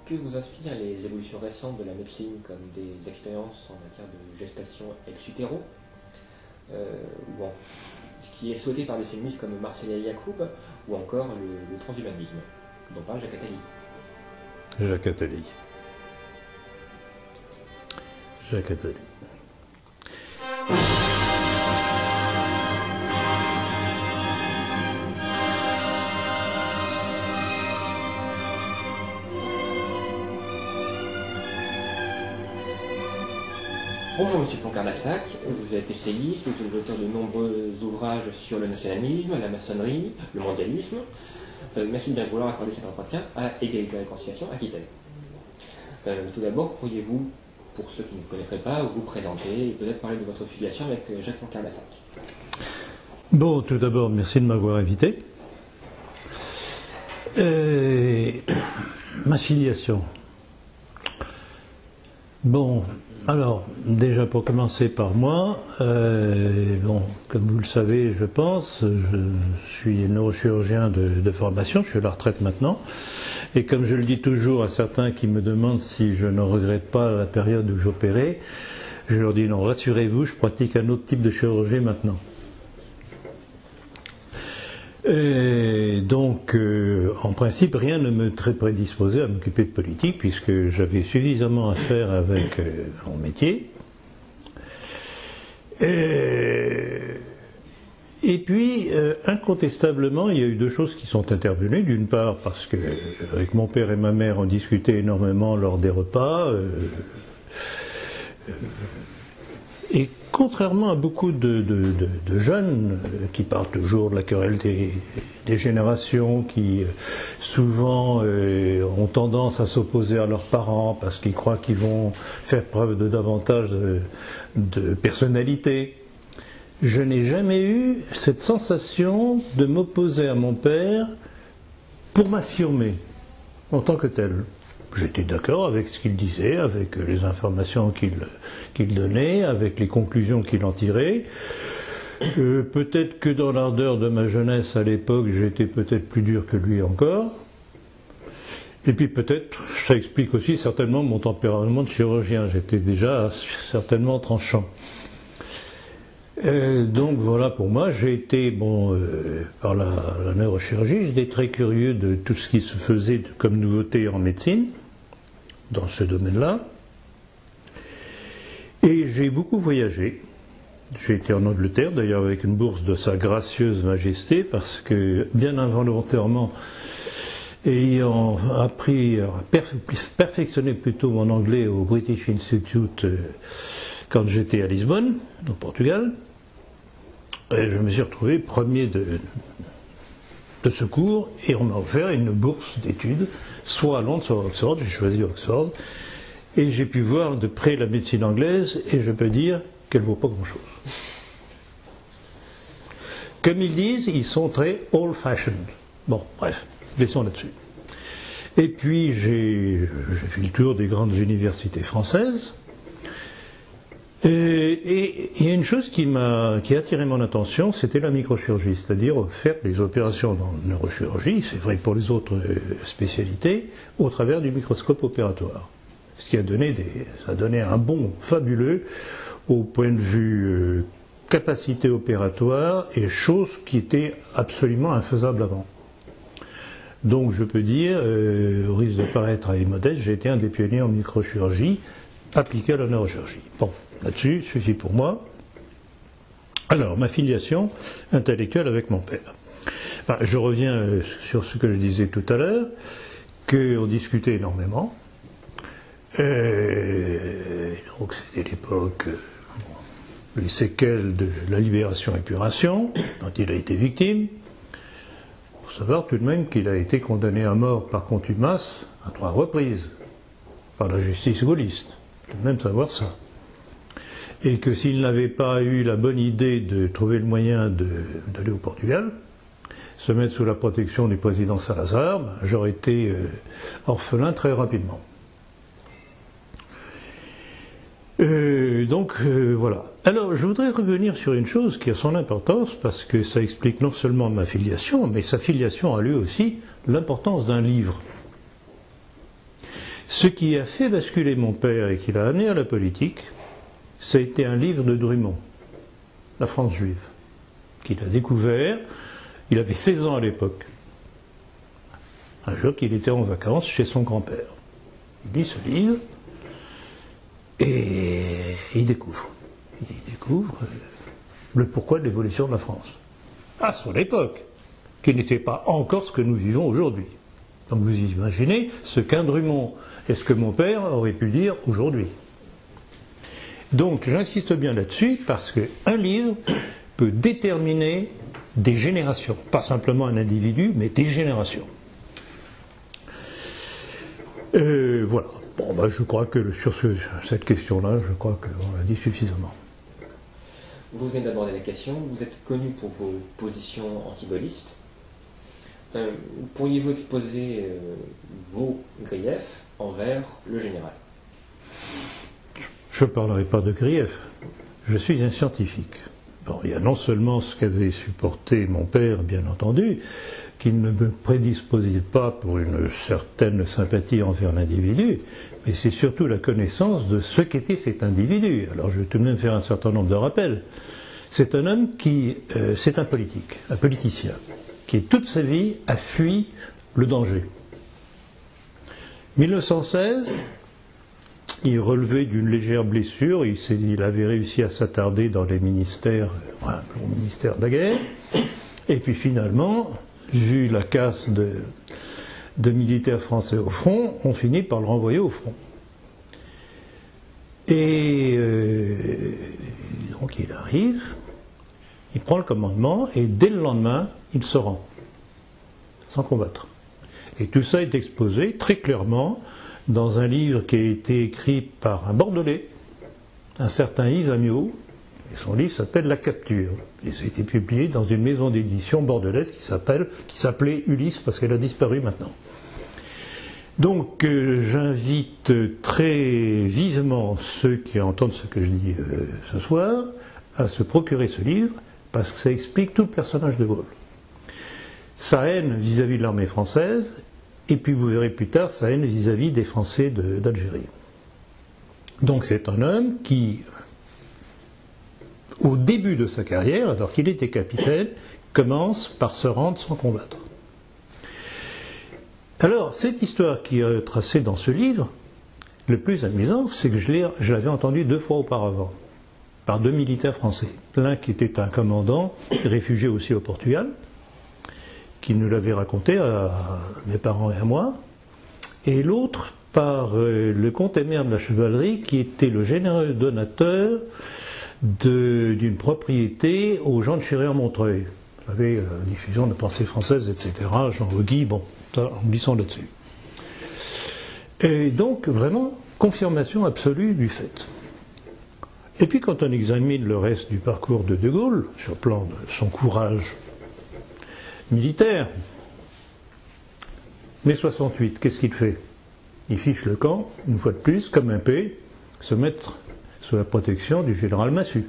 que vous inspirent les évolutions récentes de la médecine, comme des expériences en matière de gestation ex utero, ce qui est souhaité par des féministes comme Marcella Yacoub, ou encore le transhumanisme, dont parle Jacques Attali. Jacques Attali. Jacques Attali. Bonjour Monsieur Pont-Carnasac, vous êtes essayiste, vous êtes l'auteur de nombreux ouvrages sur le nationalisme, la maçonnerie, le mondialisme. Merci de bien vouloir accorder cet entretien à Égalité et Réconciliation Aquitaine. Tout d'abord, pourriez-vous, pour ceux qui ne vous connaîtraient pas, vous présenter et peut-être parler de votre filiation avec Jacques Pont-Carnasac? Bon, tout d'abord, merci de m'avoir invité. Ma filiation. Bon, alors, déjà pour commencer par moi, comme vous le savez, je pense, je suis neurochirurgien de formation, je suis à la retraite maintenant, et comme je le dis toujours à certains qui me demandent si je ne regrette pas la période où j'opérais, je leur dis non, rassurez-vous, je pratique un autre type de chirurgie maintenant. Et donc, en principe, rien ne me prédisposait à m'occuper de politique, puisque j'avais suffisamment à faire avec mon métier. Et puis, incontestablement, il y a eu deux choses qui sont intervenues. D'une part, parce que avec mon père et ma mère, on discutait énormément lors des repas. Et contrairement à beaucoup de jeunes qui parlent toujours de la querelle des générations, qui souvent ont tendance à s'opposer à leurs parents parce qu'ils croient qu'ils vont faire preuve de davantage de personnalité, je n'ai jamais eu cette sensation de m'opposer à mon père pour m'affirmer en tant que tel. J'étais d'accord avec ce qu'il disait, avec les informations qu'il donnait, avec les conclusions qu'il en tirait. Peut-être que dans l'ardeur de ma jeunesse à l'époque, j'étais peut-être plus dur que lui encore. Et puis peut-être, ça explique aussi certainement mon tempérament de chirurgien. J'étais déjà certainement tranchant. Donc voilà pour moi, j'ai été, par la neurochirurgie, j'étais très curieux de tout ce qui se faisait comme nouveauté en médecine, dans ce domaine-là. Et j'ai beaucoup voyagé. J'ai été en Angleterre, d'ailleurs avec une bourse de Sa Gracieuse Majesté, parce que bien involontairement, ayant appris, perfectionné plutôt mon anglais au British Institute quand j'étais à Lisbonne, au Portugal, et je me suis retrouvé premier de secours, et on m'a offert une bourse d'études, soit à Londres, soit à Oxford. J'ai choisi Oxford, et j'ai pu voir de près la médecine anglaise, et je peux dire qu'elle ne vaut pas grand-chose. Comme ils disent, ils sont très old-fashioned. Bon, bref, laissons là-dessus. Et puis j'ai fait le tour des grandes universités françaises. Et il y a une chose qui a attiré mon attention, c'était la microchirurgie, c'est-à-dire faire les opérations dans la neurochirurgie, c'est vrai pour les autres spécialités, au travers du microscope opératoire. Ce qui a donné ça a donné un bond fabuleux au point de vue capacité opératoire, et chose qui était absolument infaisable avant. Donc je peux dire, au risque de paraître immodeste, j'ai été un des pionniers en microchirurgie appliquée à la neurochirurgie. Bon, là-dessus, suffit pour moi. Alors, ma filiation intellectuelle avec mon père. Je reviens sur ce que je disais tout à l'heure, qu'on discutait énormément. Donc c'était l'époque, les séquelles de la libération-épuration, dont il a été victime. Il faut savoir tout de même qu'il a été condamné à mort par contumace à 3 reprises, par la justice gaulliste. Il faut même savoir ça. Et que s'il n'avait pas eu la bonne idée de trouver le moyen d'aller au Portugal, se mettre sous la protection du président Salazar, j'aurais été orphelin très rapidement. Voilà. Alors, je voudrais revenir sur une chose qui a son importance, parce que ça explique non seulement ma filiation, mais sa filiation a lui aussi l'importance d'un livre. Ce qui a fait basculer mon père et qui l'a amené à la politique, ça a été un livre de Drummond, La France juive, qu'il a découvert. Il avait 16 ans à l'époque. Un jour qu'il était en vacances chez son grand-père. Il lit ce livre et il découvre le pourquoi de l'évolution de la France. À son époque, qui n'était pas encore ce que nous vivons aujourd'hui. Donc vous imaginez ce qu'un Drummond et ce que mon père aurait pu dire aujourd'hui. Donc j'insiste bien là-dessus parce qu'un livre peut déterminer des générations. Pas simplement un individu, mais des générations. Voilà. Bon, bah, je crois que sur cette question-là, je crois qu'on l'a dit suffisamment. Vous venez d'aborder la question, vous êtes connu pour vos positions anti-gaullistes. Pourriez-vous exposer vos griefs envers le général? Je ne parlerai pas de griefs. Je suis un scientifique. Bon, il y a non seulement ce qu'avait supporté mon père, bien entendu, qui ne me prédisposait pas pour une certaine sympathie envers l'individu, mais c'est surtout la connaissance de ce qu'était cet individu. Alors je vais tout de même faire un certain nombre de rappels. C'est un homme c'est un politique, un politicien, qui toute sa vie a fui le danger. 1916, il relevait d'une légère blessure, il avait réussi à s'attarder dans les ministères, au ministère de la guerre, et puis finalement, vu la casse de militaires français au front, on finit par le renvoyer au front. Et donc il arrive, il prend le commandement, et dès le lendemain, il se rend, sans combattre. Et tout ça est exposé très clairement dans un livre qui a été écrit par un Bordelais, un certain Yves Amiot, et son livre s'appelle La Capture. Et ça a été publié dans une maison d'édition bordelaise qui s'appelait Ulysse, parce qu'elle a disparu maintenant. Donc j'invite très vivement ceux qui entendent ce que je dis ce soir à se procurer ce livre, parce que ça explique tout le personnage de Gaulle. Sa haine vis-à-vis de l'armée française, et puis vous verrez plus tard sa haine vis-à-vis des Français d'Algérie. Donc c'est un homme qui, au début de sa carrière, alors qu'il était capitaine, commence par se rendre sans combattre. Alors, cette histoire qui est tracée dans ce livre, le plus amusant, c'est que je l'avais entendue 2 fois auparavant, par 2 militaires français. L'un qui était un commandant, réfugié aussi au Portugal, qui nous l'avait raconté à mes parents et à moi, et l'autre par le comte Aimère de la Chevalerie, qui était le généreux donateur d'une propriété aux gens de Chéré-en-Montreuil. Vous savez, diffusion de pensée française, etc. Jean Legui, bon, ça, en glissant là-dessus. Et donc, vraiment, confirmation absolue du fait. Et puis, quand on examine le reste du parcours de De Gaulle, sur le plan de son courage militaire, mai 68, qu'est-ce qu'il fait? Il fiche le camp, une fois de plus, comme un P, se mettre sous la protection du général Massu.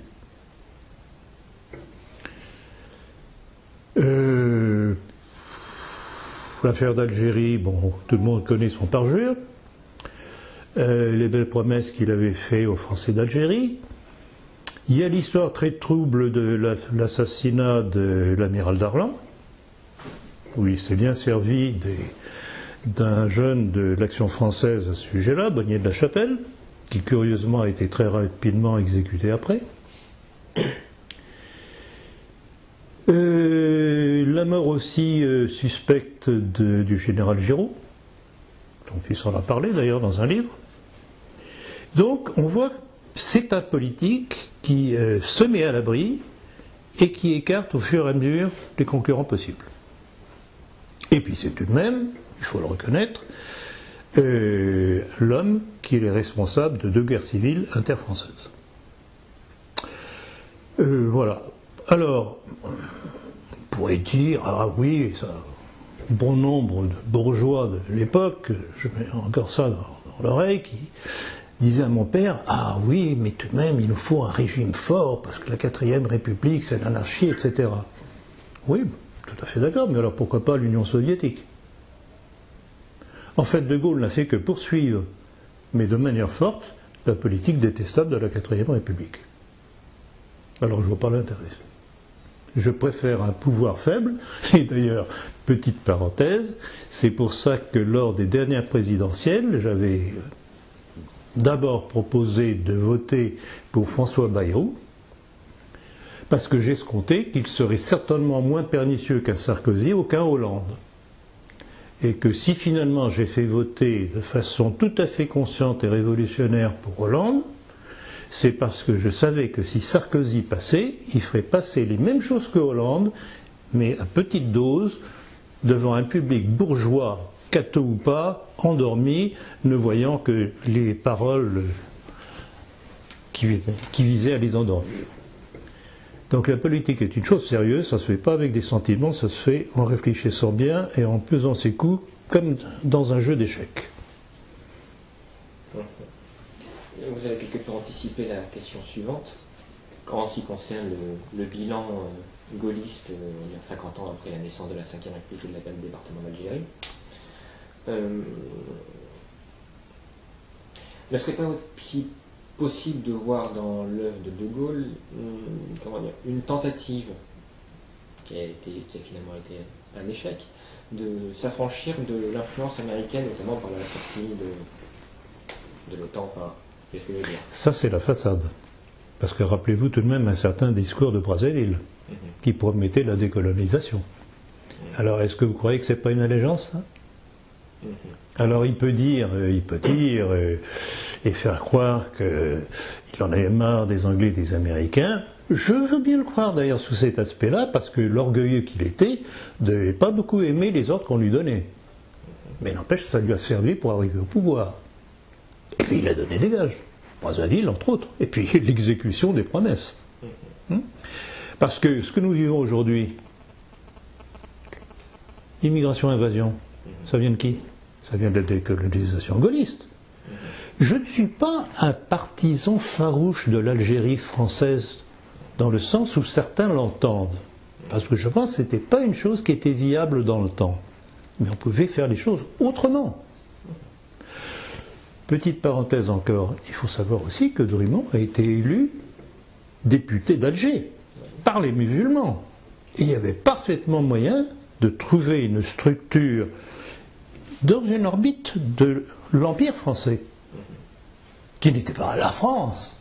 L'affaire d'Algérie, bon, tout le monde connaît son parjure. Les belles promesses qu'il avait faites aux Français d'Algérie. Il y a l'histoire très trouble de l'assassinat de l'amiral Darlan, où il s'est bien servi d'un jeune de l'Action française à ce sujet-là, Bonnier de la Chapelle, qui curieusement a été très rapidement exécuté après. La mort aussi suspecte du général Giraud, son fils en a parlé d'ailleurs dans un livre. Donc on voit que c'est un politique qui se met à l'abri et qui écarte au fur et à mesure les concurrents possibles. Et puis c'est tout de même, il faut le reconnaître, l'homme qui est responsable de 2 guerres civiles interfrançaises. Voilà. Alors, on pourrait dire, ah oui, ça, bon nombre de bourgeois de l'époque, je mets encore ça dans l'oreille, qui disaient à mon père, ah oui, mais tout de même, il nous faut un régime fort, parce que la 4e République, c'est l'anarchie, etc. Oui, tout à fait d'accord, mais alors pourquoi pas l'Union soviétique? En fait, De Gaulle n'a fait que poursuivre, mais de manière forte, la politique détestable de la 4ème République. Alors je vois pas l'intérêt. Je préfère un pouvoir faible, et d'ailleurs, petite parenthèse, c'est pour ça que lors des dernières présidentielles, j'avais d'abord proposé de voter pour François Bayrou, parce que j'escomptais qu'il serait certainement moins pernicieux qu'un Sarkozy ou qu'un Hollande. Et que si finalement j'ai fait voter de façon tout à fait consciente et révolutionnaire pour Hollande, c'est parce que je savais que si Sarkozy passait, il ferait passer les mêmes choses que Hollande, mais à petite dose, devant un public bourgeois, catho ou pas, endormi, ne voyant que les paroles qui visaient à les endormir. Donc la politique est une chose sérieuse, ça ne se fait pas avec des sentiments, ça se fait en réfléchissant bien et en pesant ses coups, comme dans un jeu d'échecs. Vous avez quelque peu anticipé la question suivante. En ce qui concerne le bilan gaulliste, 50 ans après la naissance de la 5e République et de la département d'Algérie, ne serait pas aussi possible de voir dans l'œuvre de De Gaulle une tentative qui a finalement été un échec de s'affranchir de l'influence américaine, notamment par la sortie de l'OTAN. Enfin, qu'est-ce que je veux dire ? Ça, c'est la façade. Parce que rappelez-vous tout de même un certain discours de Brazzaville qui promettait la décolonisation. Alors, est-ce que vous croyez que c'est pas une allégeance, ça ? Alors il peut dire et faire croire qu'il en avait marre des Anglais et des Américains. Je veux bien le croire d'ailleurs sous cet aspect-là, parce que l'orgueilleux qu'il était n'avait pas beaucoup aimé les ordres qu'on lui donnait. Mais n'empêche, ça lui a servi pour arriver au pouvoir. Et puis il a donné des gages, Brazzaville entre autres, et puis l'exécution des promesses. Parce que ce que nous vivons aujourd'hui, l'immigration-invasion, ça vient de qui ? Ça vient de la décolonisation gaulliste. Je ne suis pas un partisan farouche de l'Algérie française, dans le sens où certains l'entendent. Parce que je pense que ce n'était pas une chose qui était viable dans le temps. Mais on pouvait faire les choses autrement. Petite parenthèse encore, il faut savoir aussi que Drummond a été élu député d'Alger, par les musulmans. Et il y avait parfaitement moyen de trouver une structure d'origine orbite de l'Empire français, qui n'était pas la France,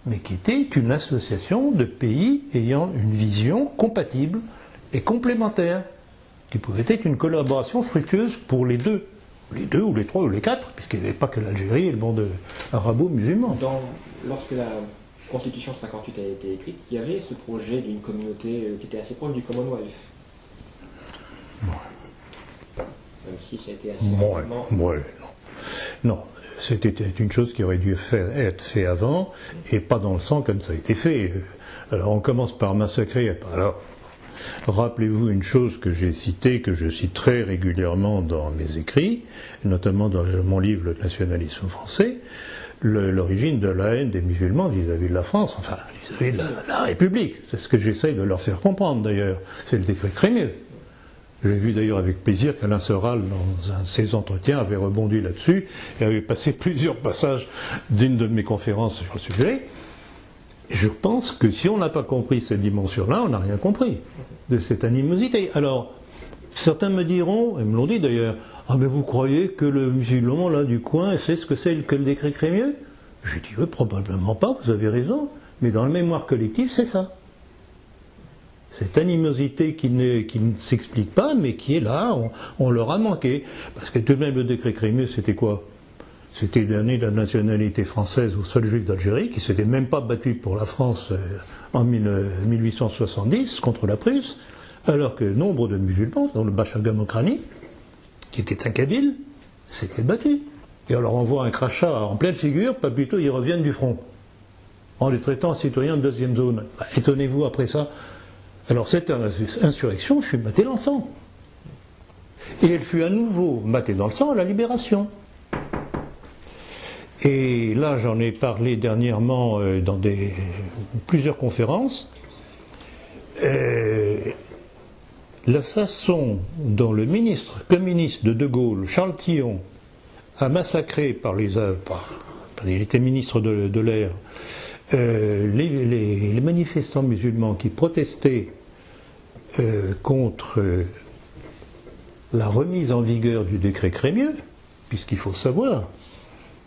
mais qui était une association de pays ayant une vision compatible et complémentaire, qui pouvait être une collaboration fructueuse pour les deux ou les trois ou les quatre, puisqu'il n'y avait pas que l'Algérie et le monde arabo-musulman. Lorsque la Constitution 58 a été écrite, il y avait ce projet d'une communauté qui était assez proche du Commonwealth. Ouais. Même si ça a été assez non, c'était une chose qui aurait dû être fait avant, et pas dans le sang comme ça a été fait. Alors on commence par massacrer. Alors, rappelez-vous une chose que j'ai citée, que je cite très régulièrement dans mes écrits, notamment dans mon livre Le nationalisme français, l'origine de la haine des musulmans vis-à-vis de la France, enfin vis-à-vis de la République. C'est ce que j'essaye de leur faire comprendre d'ailleurs. C'est le décret Crémieux. J'ai vu d'ailleurs avec plaisir qu'Alain Soral, dans un de ses entretiens, avait rebondi là-dessus et avait passé plusieurs passages d'une de mes conférences sur le sujet. Et je pense que si on n'a pas compris cette dimension-là, on n'a rien compris de cette animosité. Alors, certains me diront, et me l'ont dit d'ailleurs, « Ah mais vous croyez que le musulman là du coin sait ce que c'est que le décret Crémieux ?» Je dis, oui, probablement pas, vous avez raison, mais dans la mémoire collective, c'est ça. Cette animosité qui ne s'explique pas, mais qui est là, on leur a manqué. Parce que tout de même, le décret Crémieux, c'était quoi ? C'était donner la nationalité française aux seuls juifs d'Algérie, qui ne s'étaient même pas battus pour la France en 1870 contre la Prusse, alors que nombre de musulmans, dont le Bachagha Mokrani, qui était un kabyle, s'étaient battus. Et on leur envoie un crachat en pleine figure, pas plutôt ils reviennent du front, en les traitant citoyens de deuxième zone. Bah, étonnez-vous après ça. Alors cette insurrection fut matée dans le sang. Et elle fut à nouveau matée dans le sang à la Libération. Et là, j'en ai parlé dernièrement dans plusieurs conférences. la façon dont le ministre communiste de Gaulle, Charles Tillon, a massacré il était ministre de l'air, les manifestants musulmans qui protestaient contre la remise en vigueur du décret Crémieux, puisqu'il faut savoir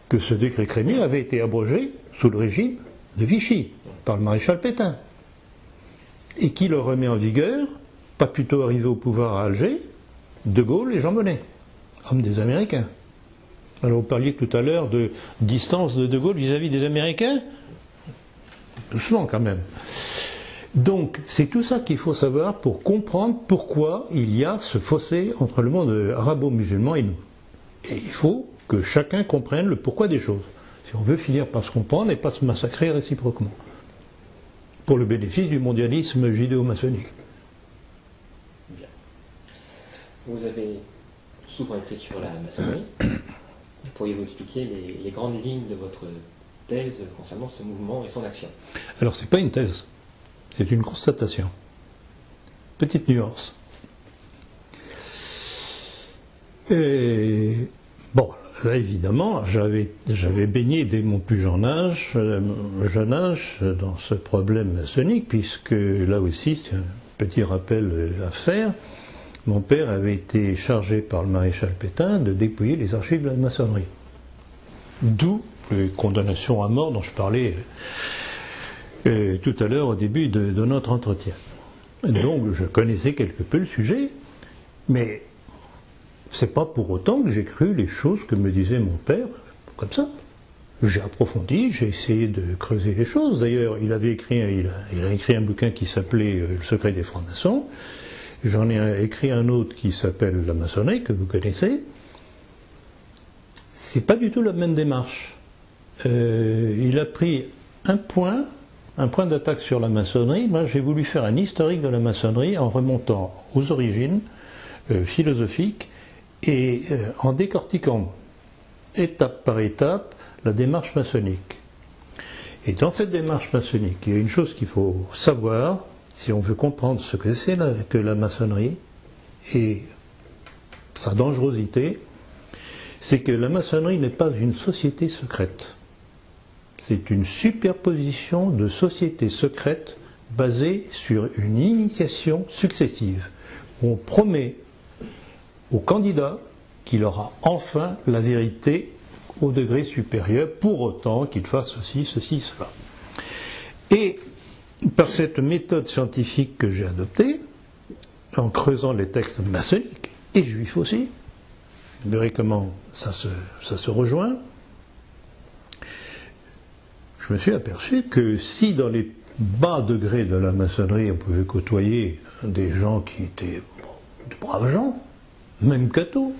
que ce décret Crémieux avait été abrogé sous le régime de Vichy par le maréchal Pétain, et qui le remet en vigueur, pas plutôt arrivé au pouvoir à Alger, De Gaulle et Jean Monnet, hommes des Américains. Alors vous parliez tout à l'heure de distance de Gaulle vis-à-vis des Américains. Doucement quand même. Donc c'est tout ça qu'il faut savoir pour comprendre pourquoi il y a ce fossé entre le monde arabo-musulman et nous. Et il faut que chacun comprenne le pourquoi des choses. Si on veut finir par se comprendre et pas se massacrer réciproquement. Pour le bénéfice du mondialisme judéo-maçonnique. Bien. Vous avez souvent écrit sur la maçonnerie. Pourriez-vous expliquer les grandes lignes de votre thèse concernant ce mouvement et son action? Alors, c'est pas une thèse, c'est une constatation. Petite nuance. Et, bon, là, évidemment, j'avais baigné dès mon plus jeune âge dans ce problème maçonnique, puisque là aussi, c'est un petit rappel à faire. Mon père avait été chargé par le maréchal Pétain de dépouiller les archives de la maçonnerie. D'où les condamnations à mort dont je parlais tout à l'heure au début de notre entretien. Donc je connaissais quelque peu le sujet, mais c'est pas pour autant que j'ai cru les choses que me disait mon père, comme ça. J'ai approfondi, j'ai essayé de creuser les choses. D'ailleurs, il a écrit un bouquin qui s'appelait Le secret des francs-maçons. J'en ai écrit un autre qui s'appelle La maçonnerie, que vous connaissez. C'est pas du tout la même démarche. Il a pris un point d'attaque sur la maçonnerie. Moi, j'ai voulu faire un historique de la maçonnerie en remontant aux origines philosophiques et en décortiquant étape par étape la démarche maçonnique. Et dans cette démarche maçonnique, il y a une chose qu'il faut savoir, si on veut comprendre ce que c'est que la maçonnerie et sa dangerosité, c'est que la maçonnerie n'est pas une société secrète. C'est une superposition de sociétés secrètes basées sur une initiation successive. On promet au candidat qu'il aura enfin la vérité au degré supérieur, pour autant qu'il fasse ceci, cela. Et par cette méthode scientifique que j'ai adoptée, en creusant les textes maçonniques et juifs aussi, vous verrez comment ça se rejoint, je me suis aperçu que si dans les bas degrés de la maçonnerie on pouvait côtoyer des gens qui étaient de braves gens, même Cato,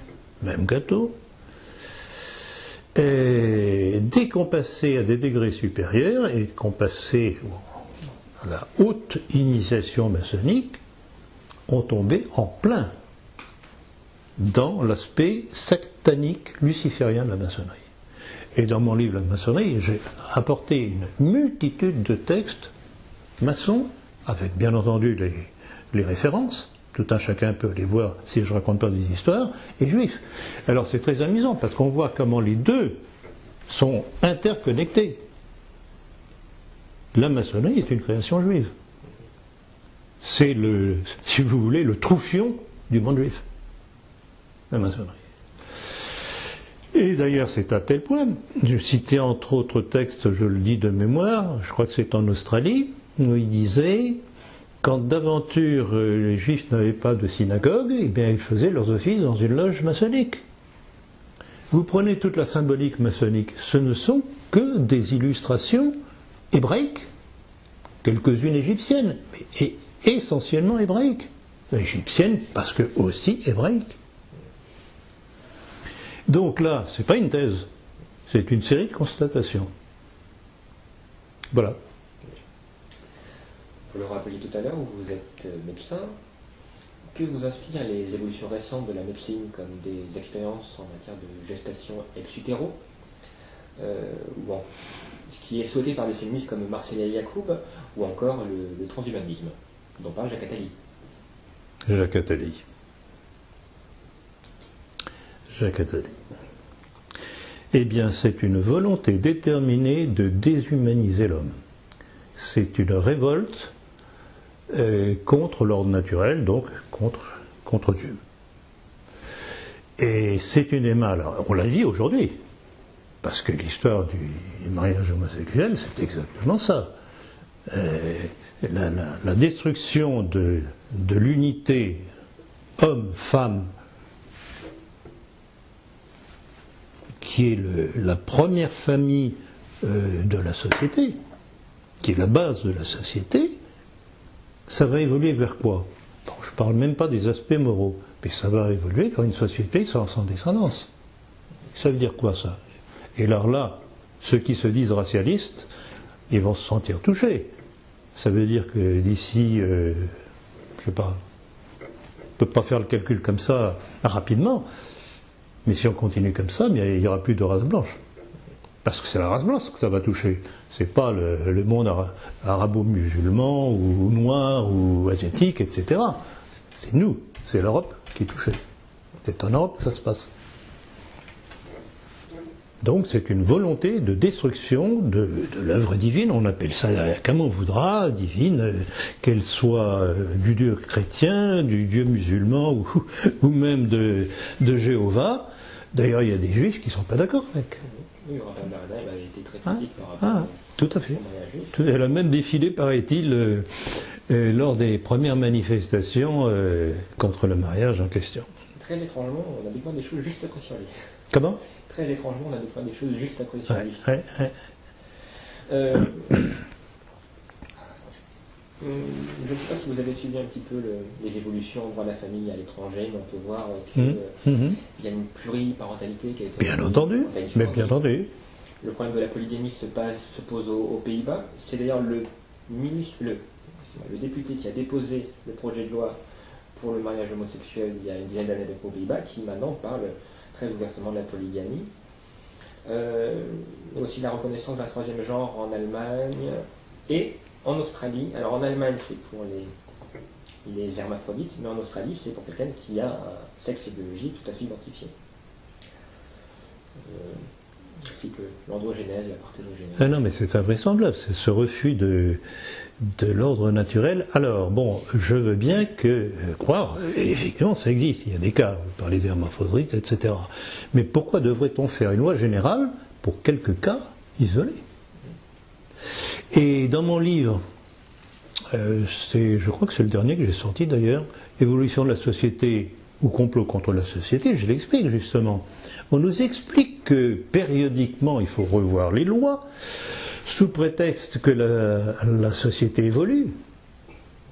et dès qu'on passait à des degrés supérieurs et qu'on passait à la haute initiation maçonnique, on tombait en plein dans l'aspect satanique luciférien de la maçonnerie. Et dans mon livre La maçonnerie, j'ai apporté une multitude de textes maçons, avec bien entendu les références, tout un chacun peut les voir si je ne raconte pas des histoires, et juifs. Alors c'est très amusant, parce qu'on voit comment les deux sont interconnectés. La maçonnerie est une création juive. C'est si vous voulez, le troufion du monde juif. La maçonnerie. Et d'ailleurs, c'est à tel point, je citais entre autres textes, je le dis de mémoire, je crois que c'est en Australie, où il disait, quand d'aventure les juifs n'avaient pas de synagogue, eh bien ils faisaient leurs offices dans une loge maçonnique. Vous prenez toute la symbolique maçonnique, ce ne sont que des illustrations hébraïques, quelques-unes égyptiennes, mais essentiellement hébraïques. Égyptiennes parce que aussi hébraïques. Donc là, ce n'est pas une thèse, c'est une série de constatations. Voilà. Vous le rappeliez tout à l'heure, vous êtes médecin. Que vous inspirent les évolutions récentes de la médecine, comme des expériences en matière de gestation ex utero, ce qui est souhaité par des féministes comme Marcella Yacoub, ou encore le transhumanisme, dont parle Jacques Attali? Jacques Attali. Jacques Attali. Eh bien, c'est une volonté déterminée de déshumaniser l'homme. C'est une révolte contre l'ordre naturel, donc contre Dieu. Et c'est une démarche, alors, on la vit aujourd'hui, parce que l'histoire du mariage homosexuel, c'est exactement ça. La destruction de l'unité homme-femme, qui est la première famille de la société, qui est la base de la société, ça va évoluer vers quoi? Bon, je ne parle même pas des aspects moraux, mais ça va évoluer vers une société sans descendance. Ça veut dire quoi, ça? Et alors là, ceux qui se disent racialistes, ils vont se sentir touchés. Ça veut dire que d'ici, je ne sais pas, on ne peut pas faire le calcul comme ça rapidement, mais si on continue comme ça, il n'y aura plus de race blanche. Parce que c'est la race blanche que ça va toucher. C'est pas le monde arabo-musulman, ou noir, ou asiatique, etc. C'est nous, c'est l'Europe qui est touchée. C'est en Europe que ça se passe. Donc c'est une volonté de destruction de l'œuvre divine, on appelle ça comme on voudra, divine, qu'elle soit du Dieu chrétien, du Dieu musulman, ou même de Jéhovah. D'ailleurs, il y a des juifs qui ne sont pas d'accord avec. Oui, Raphaël Bardin avait été très critique par rapport tout à fait. Elle a même défilé, paraît-il, lors des premières manifestations contre le mariage en question. Très étrangement, on a découvert des choses juste après sur lui. Comment? Très étrangement, on a découvert des choses juste après sur lui. Je ne sais pas si vous avez suivi un petit peu les évolutions au droit de la famille à l'étranger, mais on peut voir qu'il y a une pluriparentalité qui a été... Bien entendu, mais bien entendu. Le problème de la polygamie se pose aux Pays-Bas. C'est d'ailleurs le député qui a déposé le projet de loi pour le mariage homosexuel il y a une dizaine d'années aux Pays-Bas qui maintenant parle très ouvertement de la polygamie. Aussi la reconnaissance d'un troisième genre en Allemagne et en Australie. Alors en Allemagne c'est pour les hermaphrodites, mais en Australie c'est pour quelqu'un qui a un sexe biologique tout à fait identifié. Ainsi que l'androgénèse et la parthénogénèse. Ah non, mais c'est invraisemblable, c'est ce refus de l'ordre naturel. Alors, bon, je veux bien croire, effectivement, ça existe, il y a des cas, vous parlez des hermaphrodites, etc. Mais pourquoi devrait-on faire une loi générale pour quelques cas isolés? Et dans mon livre, je crois que c'est le dernier que j'ai sorti d'ailleurs, Évolution de la société ou complot contre la société, je l'explique justement. On nous explique que périodiquement il faut revoir les lois sous prétexte que la société évolue.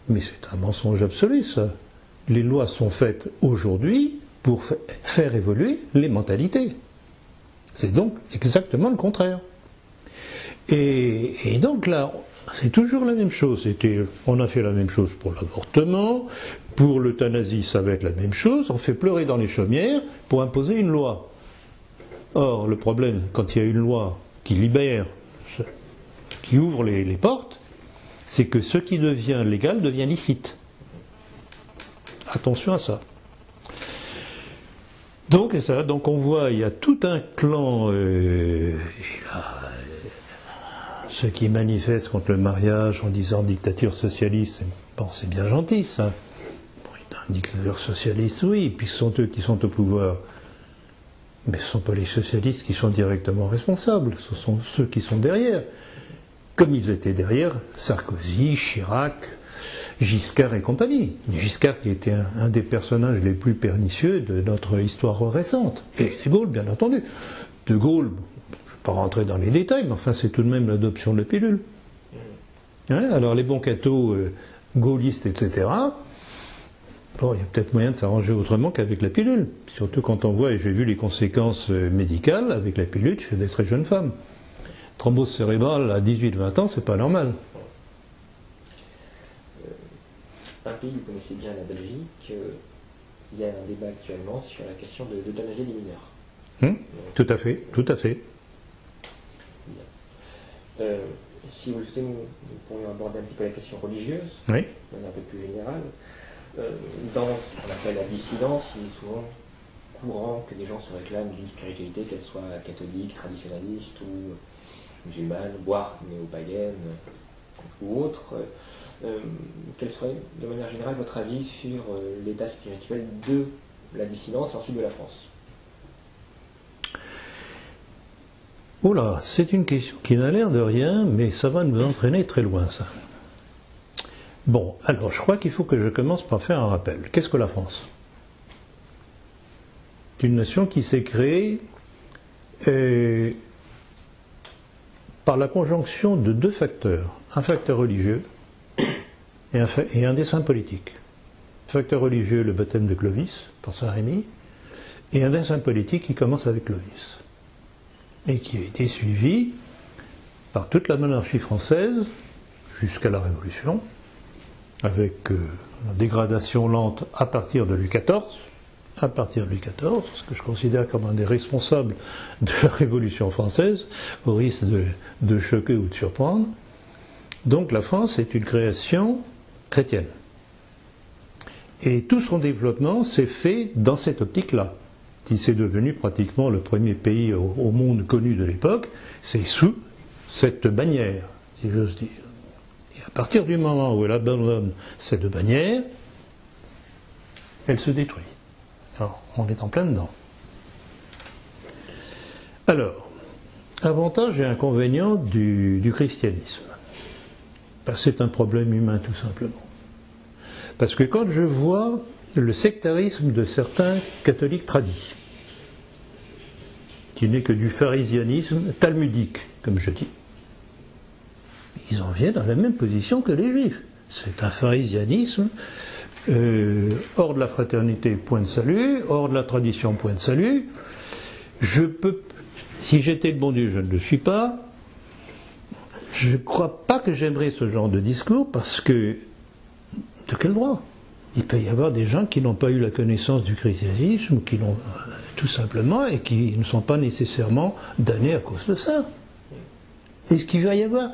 Mais c'est un mensonge absolu ça. Les lois sont faites aujourd'hui pour faire évoluer les mentalités. C'est donc exactement le contraire. Et donc là, c'est toujours la même chose. On a fait la même chose pour l'avortement, pour l'euthanasie, ça va être la même chose. On fait pleurer dans les chaumières pour imposer une loi. Or, le problème, quand il y a une loi qui libère, qui ouvre les portes, c'est que ce qui devient légal devient licite. Attention à ça. Donc on voit, il y a tout un clan, ceux qui manifestent contre le mariage en disant dictature socialiste, bon, c'est bien gentil ça. Bon, une dictature socialiste, oui, puis ce sont eux qui sont au pouvoir. Mais ce ne sont pas les socialistes qui sont directement responsables, ce sont ceux qui sont derrière. Comme ils étaient derrière Sarkozy, Chirac, Giscard et compagnie. Giscard qui était un des personnages les plus pernicieux de notre histoire récente. Et De Gaulle, bien entendu. De Gaulle, je ne vais pas rentrer dans les détails, mais enfin c'est tout de même l'adoption de la pilule. Hein, alors les bons cathos, gaullistes, etc., bon, il y a peut-être moyen de s'arranger autrement qu'avec la pilule. Surtout quand on voit, et j'ai vu les conséquences médicales avec la pilule chez des très jeunes femmes. Thrombose cérébrale à 18-20 ans, c'est pas normal. Un pays, vous connaissez bien la Belgique, il y a un débat actuellement sur la question de l'euthanasie des mineurs. Tout à fait, tout à fait. Si vous le souhaitez, nous pourrions aborder un petit peu la question religieuse, Oui. de manière un peu plus générale. Dans ce qu'on appelle la dissidence, il est souvent courant que des gens se réclament d'une spiritualité, qu'elle soit catholique, traditionnaliste ou musulmane, voire néo-païenne ou autre. Quel serait, de manière générale, votre avis sur l'état spirituel de la dissidence et ensuite de la France? Oula, c'est une question qui n'a l'air de rien, mais ça va nous entraîner très loin, ça. Bon, alors je crois qu'il faut que je commence par faire un rappel. Qu'est-ce que la France? C'est une nation qui s'est créée par la conjonction de deux facteurs. Un facteur religieux et un dessein politique. Facteur religieux, le baptême de Clovis, par Saint-Rémy, et un dessein politique qui commence avec Clovis, et qui a été suivi par toute la monarchie française jusqu'à la Révolution, avec la dégradation lente à partir de Louis XIV, ce que je considère comme un des responsables de la Révolution française, au risque de choquer ou de surprendre. Donc la France est une création chrétienne. Et tout son développement s'est fait dans cette optique-là. Si c'est devenu pratiquement le premier pays au monde connu de l'époque, c'est sous cette bannière, si j'ose dire. Et à partir du moment où elle abandonne cette bannière, elle se détruit. Alors, on est en plein dedans. Alors, avantage et inconvénient du christianisme. Ben, c'est un problème humain tout simplement. Parce que quand je vois le sectarisme de certains catholiques tradis, qui n'est que du pharisianisme talmudique, comme je dis, ils en viennent à la même position que les juifs. C'est un pharisianisme hors de la fraternité, point de salut, hors de la tradition, point de salut. Je peux, si j'étais le bon Dieu, je ne le suis pas, je ne crois pas que j'aimerais ce genre de discours, parce que, de quel droit? Il peut y avoir des gens qui n'ont pas eu la connaissance du christianisme, qui l'ont tout simplement, et qui ne sont pas nécessairement damnés à cause de ça. Est-ce qu'il va y avoir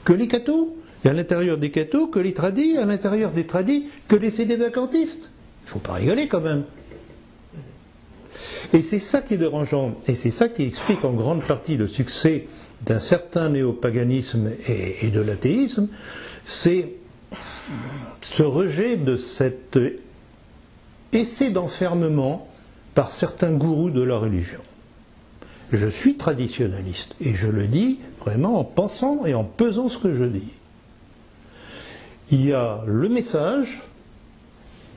que les cathos, et à l'intérieur des cathos, que les tradis, à l'intérieur des tradis, que les cédévacantistes? Il ne faut pas rigoler quand même. Et c'est ça qui est dérangeant, et c'est ça qui explique en grande partie le succès d'un certain néopaganisme et de l'athéisme, c'est ce rejet de cet essai d'enfermement par certains gourous de la religion. Je suis traditionnaliste, et je le dis vraiment en pensant et en pesant ce que je dis. Il y a le message,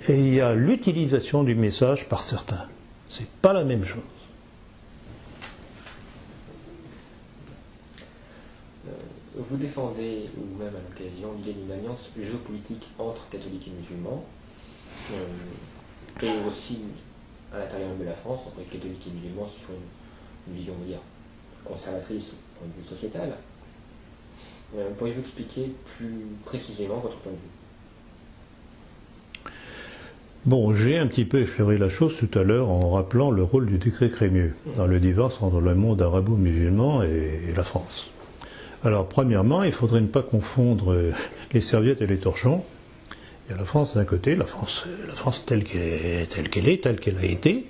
et il y a l'utilisation du message par certains. C'est pas la même chose. Vous défendez, ou même à l'occasion, l'idée d'une alliance géopolitique entre catholiques et musulmans, et aussi à l'intérieur même de la France, entre catholiques et musulmans, sur une vision, on va dire, conservatrice au point de vue sociétal. Pourriez-vous expliquer plus précisément votre point de vue? Bon, j'ai un petit peu effleuré la chose tout à l'heure en rappelant le rôle du décret Crémieux dans le divorce entre le monde arabo-musulman et la France. Alors, premièrement, il ne faudrait ne pas confondre les serviettes et les torchons. Il y a la France d'un côté, la France telle qu'elle est, telle qu'elle a été,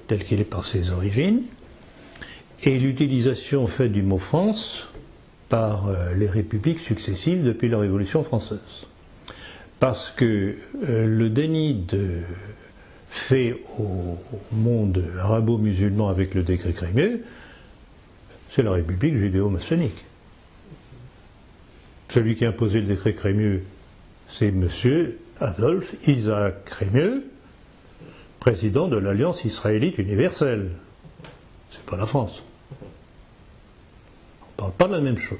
telle qu'elle est par ses origines, et l'utilisation faite du mot France par les républiques successives depuis la Révolution française. Parce que le déni fait au monde arabo-musulman avec le décret Crémieux, c'est la République judéo-maçonnique. Celui qui a imposé le décret Crémieux, c'est M. Adolphe Isaac Crémieux, président de l'Alliance israélite universelle. C'est pas la France. On ne parle pas de la même chose.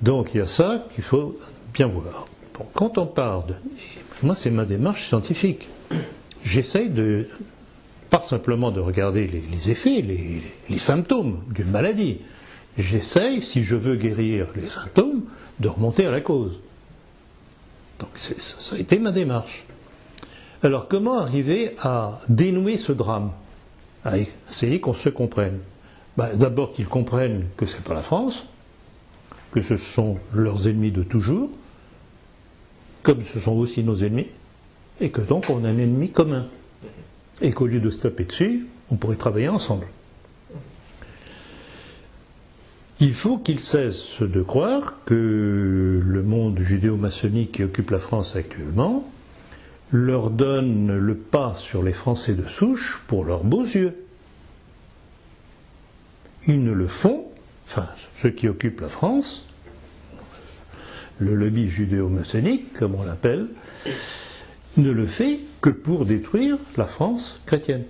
Donc il y a ça qu'il faut bien voir. Bon, quand on parle moi c'est ma démarche scientifique. J'essaye de, pas simplement de regarder les effets, les symptômes d'une maladie. J'essaye, si je veux guérir les symptômes, de remonter à la cause. Donc ça a été ma démarche. Alors comment arriver à dénouer ce drame? C'est qu'on se comprenne. D'abord qu'ils comprennent que ce n'est pas la France, que ce sont leurs ennemis de toujours, comme ce sont aussi nos ennemis, et que donc on a un ennemi commun. Et qu'au lieu de se taper dessus, on pourrait travailler ensemble. Il faut qu'ils cessent de croire que le monde judéo-maçonnique qui occupe la France actuellement leur donne le pas sur les Français de souche pour leurs beaux yeux. Ils ne le font, enfin ceux qui occupent la France, le lobby judéo-maçonnique, comme on l'appelle, ne le fait que pour détruire la France chrétienne.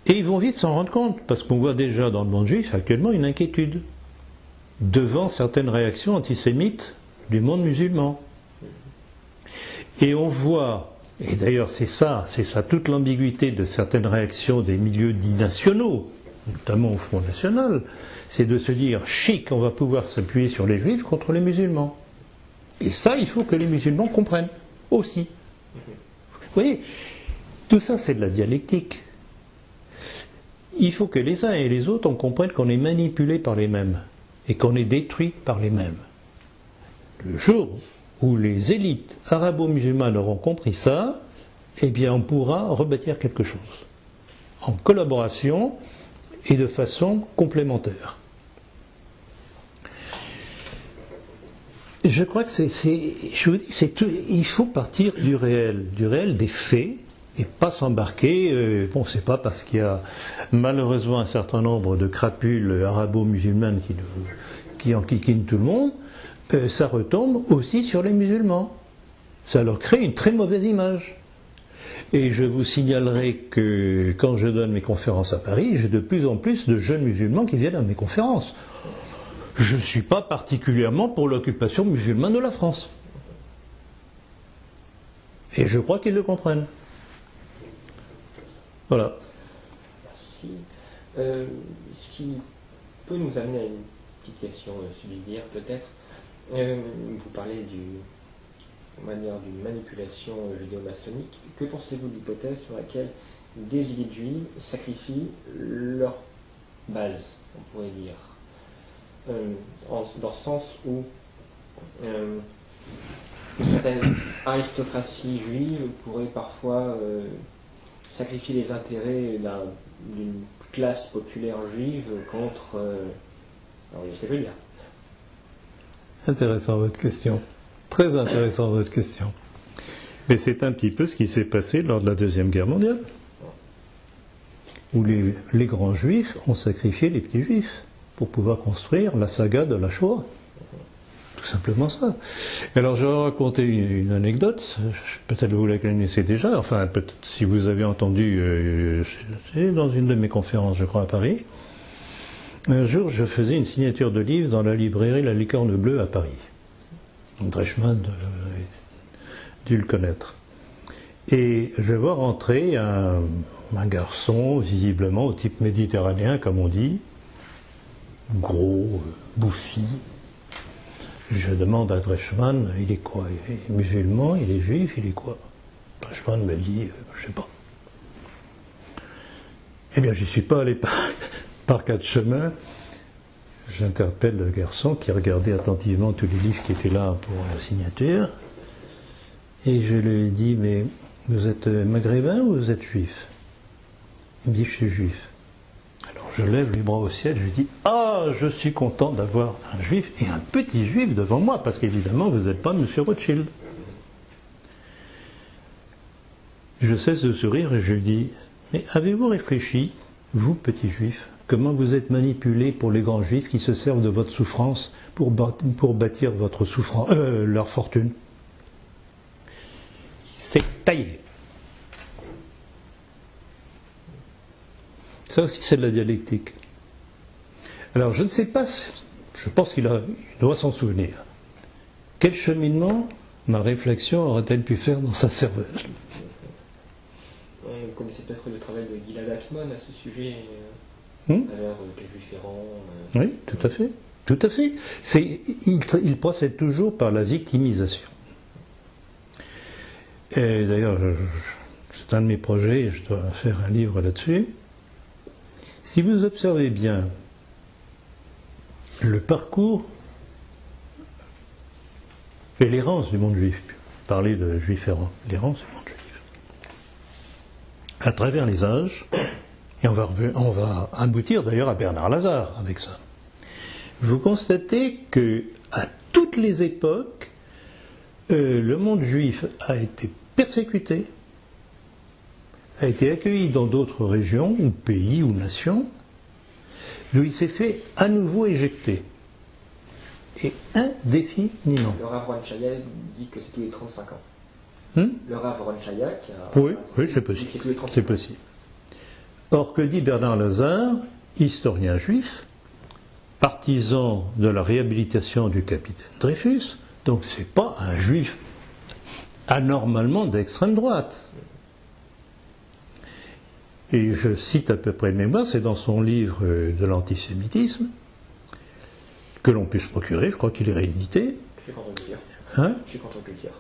Et ils vont vite s'en rendre compte, parce qu'on voit déjà dans le monde juif actuellement une inquiétude devant certaines réactions antisémites du monde musulman. Et on voit, et d'ailleurs c'est ça toute l'ambiguïté de certaines réactions des milieux dits nationaux, notamment au Front National, c'est de se dire chic, on va pouvoir s'appuyer sur les juifs contre les musulmans. Et ça, il faut que les musulmans comprennent aussi. Vous voyez, tout ça c'est de la dialectique. Il faut que les uns et les autres on comprenne qu'on est manipulé par les mêmes et qu'on est détruit par les mêmes. Le jour où les élites arabo-musulmanes auront compris ça, eh bien on pourra rebâtir quelque chose en collaboration et de façon complémentaire. Je crois que je vous dis, il faut partir du réel des faits, et pas s'embarquer. Bon, c'est pas parce qu'il y a malheureusement un certain nombre de crapules arabo-musulmanes qui enquiquinent tout le monde, ça retombe aussi sur les musulmans. Ça leur crée une très mauvaise image. Et je vous signalerai que quand je donne mes conférences à Paris, j'ai de plus en plus de jeunes musulmans qui viennent à mes conférences. Je ne suis pas particulièrement pour l'occupation musulmane de la France. Et je crois qu'ils le comprennent. Voilà. Merci. Ce qui peut nous amener à une petite question subsidiaire peut-être. Vous parlez d'une manipulation judéo-maçonnique. Que pensez-vous de l'hypothèse sur laquelle des élites juives sacrifient leur base, on pourrait dire, dans le sens où une certaine aristocratie juive pourrait parfois sacrifier les intérêts d'une classe populaire juive contre... alors, vous voyez ce que je veux dire. Intéressant votre question. Très intéressant votre question. Mais c'est un petit peu ce qui s'est passé lors de la Deuxième Guerre mondiale, où les grands juifs ont sacrifié les petits juifs pour pouvoir construire la saga de la Shoah. Tout simplement ça. Alors je vais raconter une anecdote, peut-être vous la connaissez déjà, enfin peut-être si vous avez entendu, c'est dans une de mes conférences je crois à Paris. Un jour je faisais une signature de livre dans la librairie La Licorne Bleue à Paris. Dreschmann dû le connaître. Et je vois rentrer un garçon visiblement au type méditerranéen comme on dit, gros, bouffi. Je demande à Dreschmann, il est quoi? Il est musulman, il est juif, il est quoi? Dreschmann me dit, je sais pas. Eh bien, je suis pas allé par quatre chemins. J'interpelle le garçon qui regardait attentivement tous les livres qui étaient là pour la signature. Et je lui dis, mais vous êtes maghrébin ou vous êtes juif? Il me dit, je suis juif. Alors je lève les bras au ciel, je lui dis, ah, je suis content d'avoir un juif et un petit juif devant moi, parce qu'évidemment, vous n'êtes pas monsieur Rothschild. Je cesse de sourire et je lui dis, mais avez-vous réfléchi, vous, petit juif, comment vous êtes manipulé pour les grands juifs qui se servent de votre souffrance pour bâtir votre leur fortune? C'est taillé. Ça aussi, c'est de la dialectique. Alors, je ne sais pas, je pense qu'il doit s'en souvenir. Quel cheminement ma réflexion aurait-elle pu faire dans sa cervelle? Vous connaissez peut-être le travail de Gilad Atzmon à ce sujet, alors Juif errant. Oui, tout à fait. Tout à fait. Il procède toujours par la victimisation. Et d'ailleurs, c'est un de mes projets, je dois faire un livre là-dessus. Si vous observez bien le parcours et l'errance du monde juif. Parler de juifs errants, l'errance du monde juif. À travers les âges, et on va aboutir d'ailleurs à Bernard Lazare avec ça. Vous constatez que à toutes les époques, le monde juif a été persécuté, a été accueilli dans d'autres régions, ou pays, ou nations, où il s'est fait à nouveau éjecter. Et indéfiniment. Le Rav Ron Chaya dit que c'est tous les 35 ans. Le Rav Ron Chaya qui a... Oui, c'est possible. C'est possible. Or, que dit Bernard Lazare, historien juif, partisan de la réhabilitation du capitaine Dreyfus, donc c'est pas un juif anormalement d'extrême droite. Et je cite à peu près de mémoire, c'est dans son livre de l'antisémitisme, que l'on puisse procurer, je crois qu'il est réédité. Je suis content de le dire. Hein? Je suis content de le dire.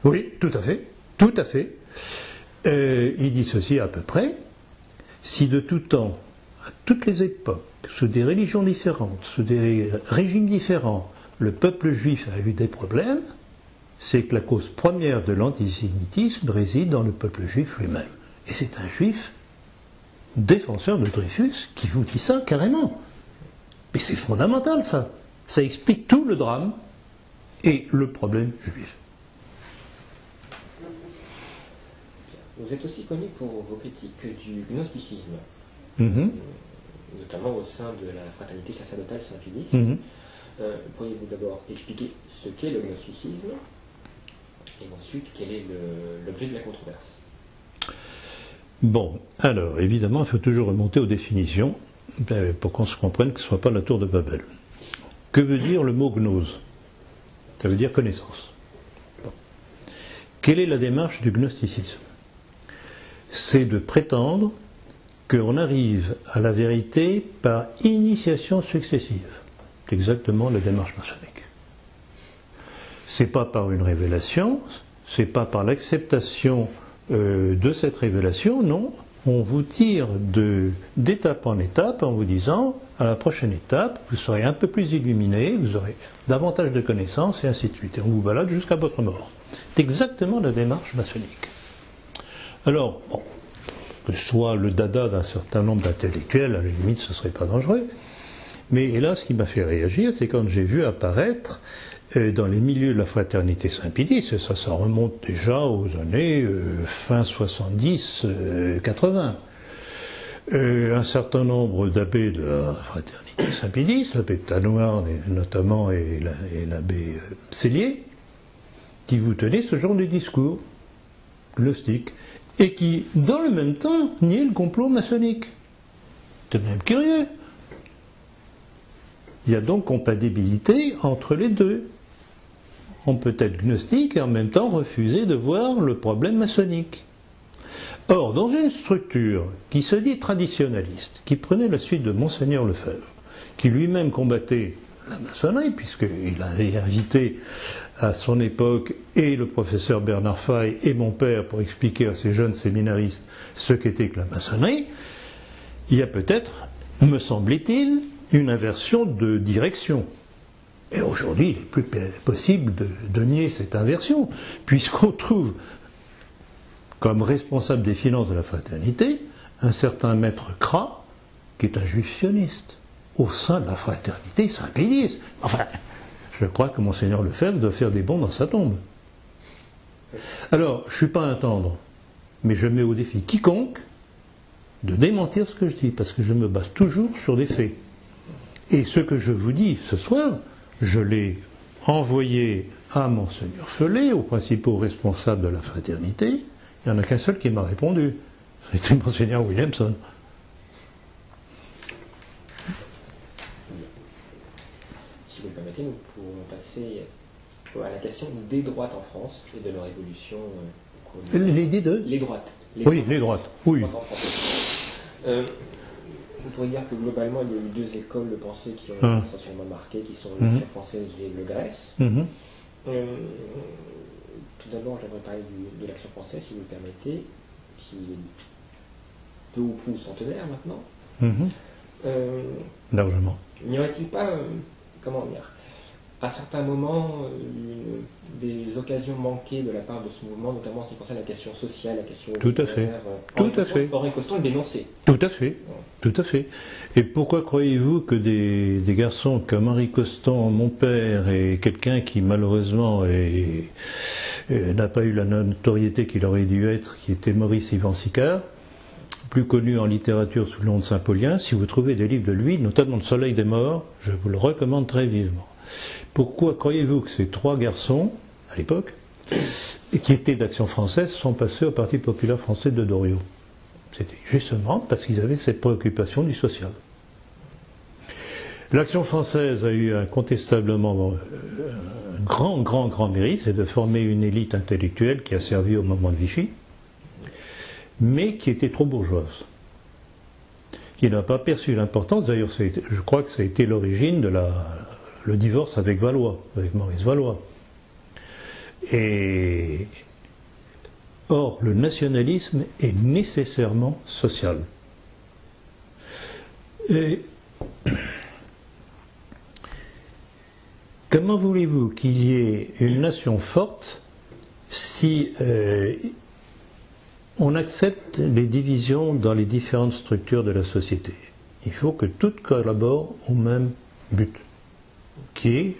Oui, tout à fait, tout à fait. Il dit ceci à peu près, si de tout temps, à toutes les époques, sous des religions différentes, sous des régimes différents, le peuple juif a eu des problèmes, c'est que la cause première de l'antisémitisme réside dans le peuple juif lui-même. Et c'est un juif défenseur de Dreyfus qui vous dit ça carrément. Mais c'est fondamental ça. Ça explique tout le drame et le problème juif. Vous êtes aussi connu pour vos critiques du gnosticisme, notamment au sein de la fraternité sacerdotale Saint-Pédis. Pourriez-vous d'abord expliquer ce qu'est le gnosticisme et ensuite quel est l'objet de la controverse? Bon, alors évidemment il faut toujours remonter aux définitions pour qu'on se comprenne que ce ne soit pas la tour de Babel. Que veut dire le mot gnose? Ça veut dire connaissance. Bon. Quelle est la démarche du gnosticisme? C'est de prétendre qu'on arrive à la vérité par initiation successive. C'est exactement la démarche maçonnique. C'est pas par une révélation, c'est pas par l'acceptation de cette révélation, non. On vous tire d'étape en étape en vous disant, à la prochaine étape, vous serez un peu plus illuminé, vous aurez davantage de connaissances, et ainsi de suite. Et on vous balade jusqu'à votre mort. C'est exactement la démarche maçonnique. Alors, bon, que ce soit le dada d'un certain nombre d'intellectuels, à la limite ce ne serait pas dangereux, mais hélas, ce qui m'a fait réagir, c'est quand j'ai vu apparaître dans les milieux de la fraternité Saint-Pédis, et ça remonte déjà aux années fin 70-80, un certain nombre d'abbés de la fraternité Saint-Pédis, l'abbé Tanoir notamment et l'abbé Cellier, qui vous tenaient ce genre de discours gnostique, et qui, dans le même temps, niaient le complot maçonnique. C'est même curieux. Il y a donc compatibilité entre les deux. On peut être gnostique et en même temps refuser de voir le problème maçonnique. Or, dans une structure qui se dit traditionnaliste, qui prenait la suite de Monseigneur Lefebvre, qui lui-même combattait la maçonnerie, puisqu'il avait invité à son époque et le professeur Bernard Faye et mon père pour expliquer à ces jeunes séminaristes ce qu'était que la maçonnerie, il y a peut-être, me semble-t-il, une inversion de direction. Et aujourd'hui, il n'est plus possible de nier cette inversion, puisqu'on trouve comme responsable des finances de la fraternité un certain maître Cras, qui est un juif sioniste, au sein de la fraternité Saint-Pédis. Enfin, je crois que Monseigneur Lefebvre doit faire des bonds dans sa tombe. Alors, je ne suis pas un tendre, mais je mets au défi quiconque de démentir ce que je dis, parce que je me base toujours sur des faits. Et ce que je vous dis ce soir, je l'ai envoyé à Monseigneur Felet, aux principaux responsables de la fraternité. Il n'y en a qu'un seul qui m'a répondu. C'était Monseigneur Williamson. Si vous le permettez, nous pourrons passer à la question des droites en France et de leur évolution. Les deux? Les droites. Les droites. Oui. On pourrait dire que globalement, il y a eu deux écoles de pensée qui ont été essentiellement marquées, qui sont l'Action française et le Grèce. Tout d'abord, j'aimerais parler de l'Action française, si vous le permettez, qui est peu ou prou centenaire maintenant. Largement. N'y aurait-il pas, comment dire, à certains moments des occasions manquées de la part de ce mouvement, notamment en ce qui concerne la question sociale, la question Tout à fait. Tout à fait. Henri Coston le dénonçait. Tout à fait. Tout à fait. Et pourquoi croyez-vous que des garçons comme Henri Coston, mon père, et quelqu'un qui malheureusement n'a pas eu la notoriété qu'il aurait dû être, qui était Maurice Yvan Sicard, plus connu en littérature sous le nom de Saint-Paulien, si vous trouvez des livres de lui, notamment Le Soleil des Morts, je vous le recommande très vivement. Pourquoi croyez-vous que ces trois garçons, à l'époque, qui étaient d'Action française, sont passés au Parti populaire français de Doriot? C'était justement parce qu'ils avaient cette préoccupation du social. L'Action française a eu incontestablement un grand mérite, c'est de former une élite intellectuelle qui a servi au moment de Vichy, mais qui était trop bourgeoise, qui n'a pas perçu l'importance. D'ailleurs, je crois que ça a été l'origine de le divorce avec Valois, avec Maurice Valois. Or, le nationalisme est nécessairement social. Et comment voulez-vous qu'il y ait une nation forte si on accepte les divisions dans les différentes structures de la société? Il faut que toutes collaborent au même but, qui est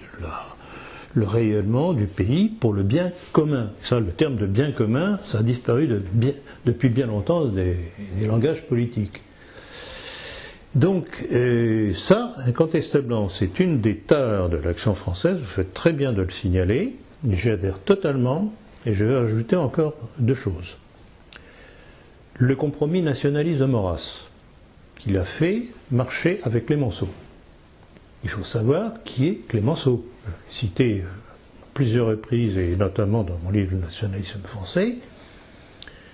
le rayonnement du pays pour le bien commun. Ça, le terme de bien commun, ça a disparu depuis bien longtemps des langages politiques. Donc, ça, incontestablement, c'est une des tares de l'Action française, vous faites très bien de le signaler, j'adhère totalement, et je vais ajouter encore deux choses. Le compromis nationaliste de Maurras, qu'il a fait marcher avec Clémenceau. Il faut savoir qui est Clémenceau. Je l'ai cité plusieurs reprises, et notamment dans mon livre Le nationalisme français.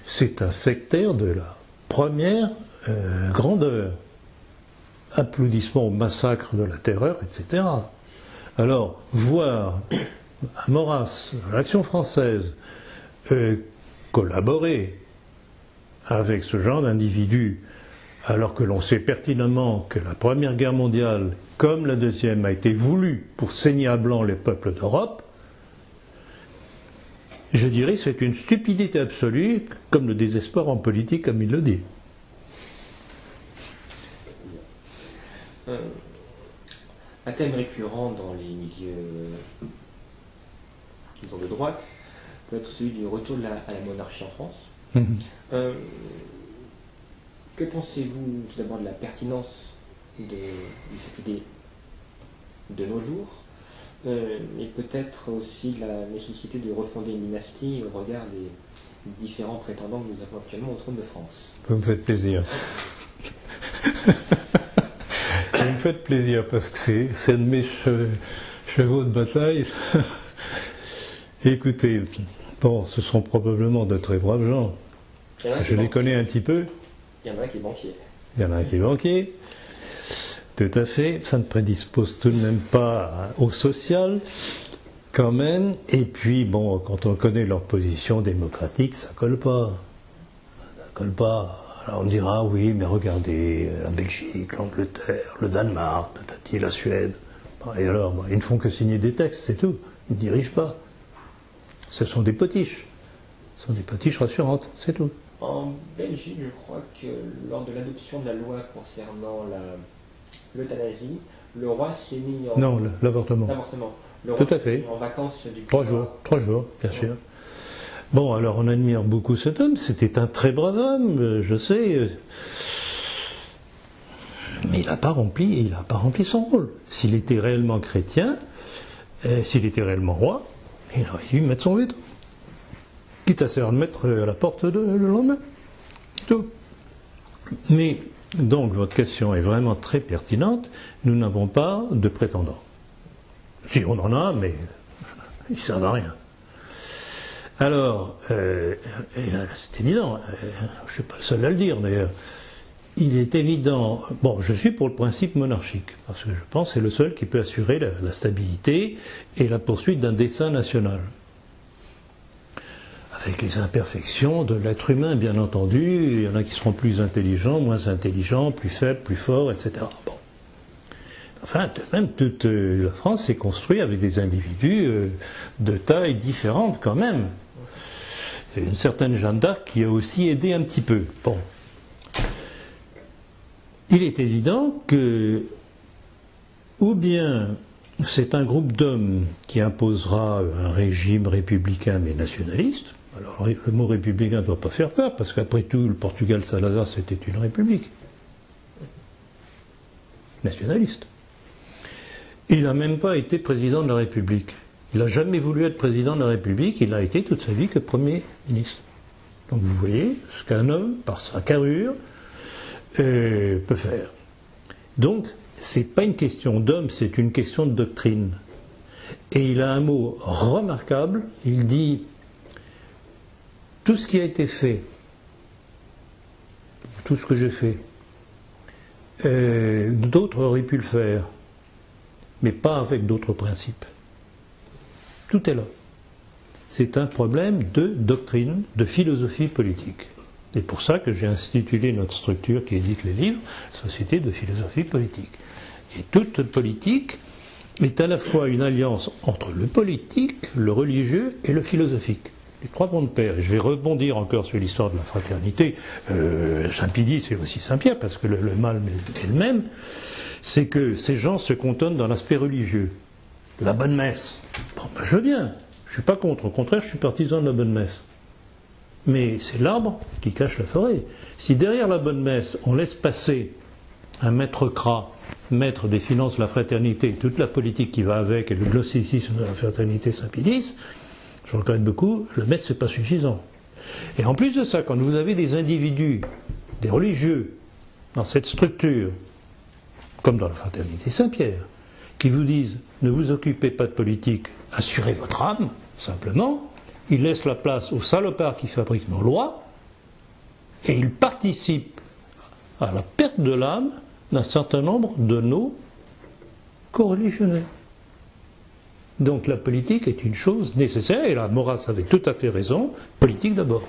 C'est un sectaire de la première grandeur. Applaudissements au massacre de la terreur, etc. Alors, voir à Maurras, l'Action française, collaborer avec ce genre d'individus, alors que l'on sait pertinemment que la Première Guerre mondiale, comme la Deuxième, a été voulue pour saigner à blanc les peuples d'Europe, je dirais que c'est une stupidité absolue, comme le désespoir en politique, comme il le dit. Un thème récurrent dans les milieux, disons, de droite peut être celui du retour à la monarchie en France. Que pensez-vous tout d'abord de la pertinence de cette idée de nos jours, et peut-être aussi la nécessité de refonder une dynastie au regard des différents prétendants que nous avons actuellement au trône de France? Vous me faites plaisir. Vous me faites plaisir parce que c'est un de mes chevaux de bataille. Écoutez, bon, ce sont probablement de très braves gens. Je les connais un petit peu. Il y en a un qui est banquier. Il y en a un qui est banquier. Tout à fait. Ça ne prédispose tout de même pas au social, quand même. Et puis, bon, quand on connaît leur position démocratique, ça colle pas. Ça colle pas. Alors on dira, oui, mais regardez, la Belgique, l'Angleterre, le Danemark, peut-être la Suède. Et alors, ils ne font que signer des textes, c'est tout. Ils ne dirigent pas. Ce sont des potiches. Ce sont des potiches rassurantes, c'est tout. En Belgique, je crois que lors de l'adoption de la loi concernant l'euthanasie, le roi s'est mis en... Non, l'avortement. Le roi tout à fait. En vacances du... 3 jours, bien sûr. Bon, alors on admire beaucoup cet homme, c'était un très brave homme, je sais, mais il n'a pas rempli son rôle. S'il était réellement chrétien, s'il était réellement roi, il aurait dû mettre son veto. Quitte à se remettre à la porte le lendemain. Tout. Mais, donc, votre question est vraiment très pertinente, nous n'avons pas de prétendants. Si, on en a, mais ils ne servent à rien. Alors, c'est évident, je ne suis pas le seul à le dire d'ailleurs, il est évident, bon, je suis pour le principe monarchique, parce que je pense que c'est le seul qui peut assurer la stabilité et la poursuite d'un dessein national. Avec les imperfections de l'être humain, bien entendu, il y en a qui seront plus intelligents, moins intelligents, plus faibles, plus forts, etc. Bon. Enfin, même toute la France s'est construite avec des individus de taille différente quand même. Et une certaine Jeanne d'Arc qui a aussi aidé un petit peu. Bon. Il est évident que, ou bien c'est un groupe d'hommes qui imposera un régime républicain mais nationaliste. Alors le mot républicain ne doit pas faire peur, parce qu'après tout, le Portugal Salazar, c'était une république. Nationaliste. Il n'a même pas été président de la République. Il n'a jamais voulu être président de la République, il a été toute sa vie que Premier ministre. Donc vous voyez ce qu'un homme, par sa carrure, peut faire. Donc, ce n'est pas une question d'homme, c'est une question de doctrine. Et il a un mot remarquable, il dit « Tout ce qui a été fait, tout ce que j'ai fait, d'autres auraient pu le faire, mais pas avec d'autres principes. » Tout est là. C'est un problème de doctrine, de philosophie politique. C'est pour ça que j'ai institué notre structure qui édite les livres, Société de philosophie politique. Et toute politique est à la fois une alliance entre le politique, le religieux et le philosophique. Les trois mondes pairs. Et je vais rebondir encore sur l'histoire de la fraternité. Saint-Pie c'est aussi Saint-Pierre, parce que le mal est le même. C'est que ces gens se cantonnent dans l'aspect religieux. La bonne messe. Bon, ben je veux bien. Je ne suis pas contre. Au contraire, je suis partisan de la bonne messe. Mais c'est l'arbre qui cache la forêt. Si derrière la bonne messe, on laisse passer un maître Cras, maître des finances de la fraternité, toute la politique qui va avec, et le glossicisme de la fraternité Saint-Pie, je regrette beaucoup, la messe, c'est pas suffisant. Et en plus de ça, quand vous avez des individus, des religieux, dans cette structure, comme dans la fraternité Saint-Pierre, qui vous disent « ne vous occupez pas de politique, assurez votre âme », simplement, ils laissent la place aux salopards qui fabriquent nos lois, et ils participent à la perte de l'âme d'un certain nombre de nos coreligionnaires. Donc la politique est une chose nécessaire, et là, Maurras avait tout à fait raison, politique d'abord.